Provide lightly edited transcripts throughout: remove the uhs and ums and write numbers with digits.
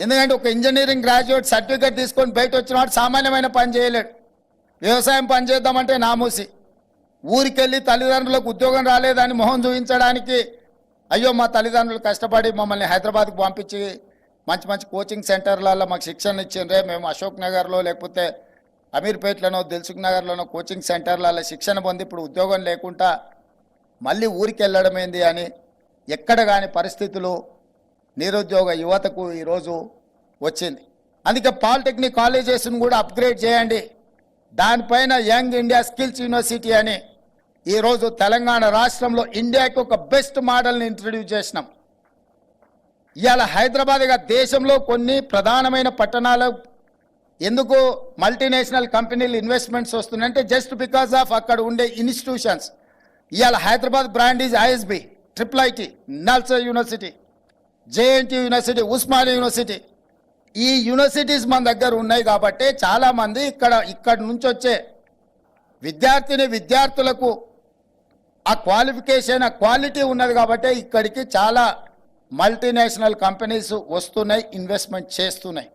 ఎందుకంటే ఒక engineering graduate certificate తీసుకొని బయట వచ్చినవాడు సామాన్యమైన పని చేయలేడు. వ్యవసాయం పని చేద్దామంటే నామూసి. ఊరికెళ్ళి తల్లిదండ్రులకు ఉద్యోగం రాలేదని మొహం చూపించడానికి అయ్యో మా తల్లిదండ్రులు కష్టపడి మమ్మల్ని హైదరాబాద్కు పంపించి మంచి మంచి కోచింగ్ సెంటర్లలో మాకు శిక్షణ ఇచ్చిండ్రే, మేము అశోక్ నగర్లో లేకపోతే అమీర్పేట్లోనో దిల్సుఖ్ నగర్లోనో కోచింగ్ సెంటర్లలో శిక్షణ పొంది ఇప్పుడు ఉద్యోగం లేకుండా మళ్ళీ ఊరికి వెళ్ళడమేంది అని ఎక్కడ కాని పరిస్థితులు నిరుద్యోగ యువతకు ఈరోజు వచ్చింది. అందుకే పాలిటెక్నిక్ కాలేజెస్ను కూడా అప్గ్రేడ్ చేయండి. దానిపైన యంగ్ ఇండియా స్కిల్స్ యూనివర్సిటీ అని ఈరోజు తెలంగాణ రాష్ట్రంలో ఇండియాకి ఒక బెస్ట్ మోడల్ని ఇంట్రడ్యూస్ చేసినాం. ఇవాళ హైదరాబాద్గా దేశంలో కొన్ని ప్రధానమైన పట్టణాలు ఎందుకు మల్టీనేషనల్ కంపెనీలు ఇన్వెస్ట్మెంట్స్ వస్తున్నాయంటే జస్ట్ బికాస్ ఆఫ్ అక్కడ ఉండే ఇన్స్టిట్యూషన్స్. ఇవాళ Hyderabad brand is ISB, IIIT, NALSAR university, JNTU university, Osmania university. ఈ యూనివర్సిటీస్ మన దగ్గర ఉన్నాయి కాబట్టి చాలామంది ఇక్కడ నుంచి వచ్చే విద్యార్థులకు ఆ క్వాలిఫికేషన్ ఆ క్వాలిటీ ఉన్నది కాబట్టి ఇక్కడికి చాలా మల్టీనేషనల్ కంపెనీస్ వస్తున్నాయి, ఇన్వెస్ట్మెంట్ చేస్తున్నాయి.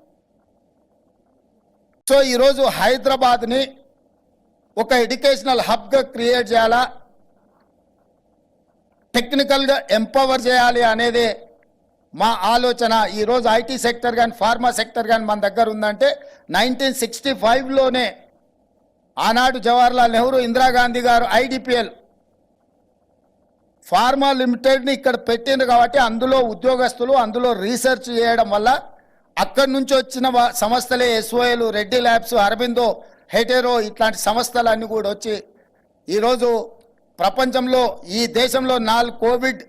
సో ఈరోజు హైదరాబాద్ని ఒక ఎడ్యుకేషనల్ హబ్గా క్రియేట్ చేయాలా, టెక్నికల్గా ఎంపవర్ చేయాలి అనేది మా ఆలోచన. ఈరోజు ఐటీ సెక్టర్ కానీ ఫార్మా సెక్టర్ కానీ మన దగ్గర ఉందంటే 1965లోనే ఆనాడు జవహర్లాల్ నెహ్రూ, ఇందిరాగాంధీ గారు IDPL ఫార్మా లిమిటెడ్ని ఇక్కడ పెట్టిండ్రు కాబట్టి అందులో ఉద్యోగస్తులు అందులో రీసెర్చ్ చేయడం వల్ల అక్కడి నుంచి వచ్చిన సంస్థలే SOL, Reddy labs, Aurobindo, hetero ఇట్లాంటి సంస్థలన్నీ కూడా వచ్చి ఈరోజు ప్రపంచంలో ఈ దేశంలో 4 కోవిడ్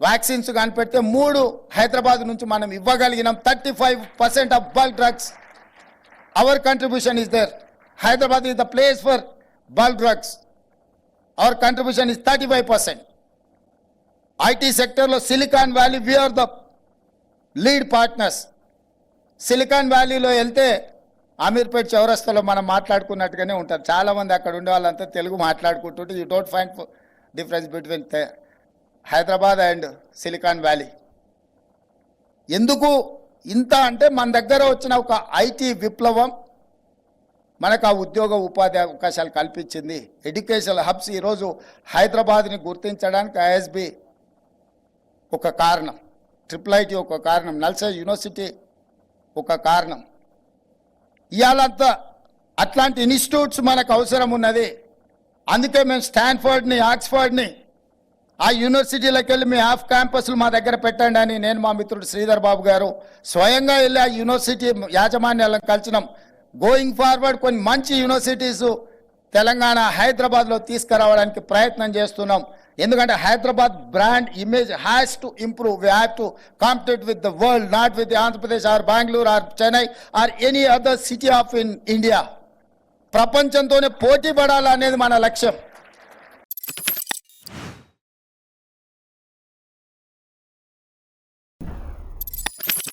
వ్యాక్సిన్స్ కనిపెడితే 3 హైదరాబాద్ నుంచి మనం ఇవ్వగలిగినాం. 35% of bulk drugs our contribution is there. Hyderabad is the place for bulk drugs. Our contribution is 35%. IT సెక్టర్లో silicon valley we're the lead partners. Silicon వ్యాలీలో వెళ్తే అమీర్పేట్ చౌరస్తాలో మనం మాట్లాడుకున్నట్టుగానే ఉంటారు. చాలామంది అక్కడ ఉండే వాళ్ళంతా తెలుగు మాట్లాడుకుంటుంటే you don't find difference between Hyderabad and silicon valley. ఎందుకు ఇంత అంటే మన దగ్గర వచ్చిన ఒక ఐటీ విప్లవం మనకు ఆ ఉద్యోగ ఉపాధి అవకాశాలు కల్పించింది. ఎడ్యుకేషనల్ హబ్స్ ఈరోజు హైదరాబాద్ని గుర్తించడానికి ISB ఒక కారణం, IIIT ఒక కారణం, నల్సార్ యూనివర్సిటీ ఒక కారణం. ఇవాళంతా అట్లాంటి ఇన్స్టిట్యూట్స్ మనకు అవసరం ఉన్నది. అందుకే మేము స్టాన్ఫర్డ్ని, ఆక్స్ఫర్డ్ని ఆ యూనివర్సిటీలకు వెళ్ళి మీ ఆఫ్ క్యాంపస్లు మా దగ్గర పెట్టండి అని నేను మా మిత్రుడు శ్రీధర్ బాబు గారు స్వయంగా వెళ్ళి ఆ యూనివర్సిటీ యాజమాన్యాలను కలిసినాం. గోయింగ్ ఫార్వర్డ్ కొన్ని మంచి యూనివర్సిటీస్ తెలంగాణ హైదరాబాద్లో తీసుకురావడానికి ప్రయత్నం చేస్తున్నాం. ఎందుకంటే Hyderabad brand image has to improve. We have to compete with the world, not with Andhra Pradesh or Bengaluru or Chennai or any other city of in India. ప్రపంచంతోనే పోటీ పడాలనేది మన లక్ష్యం.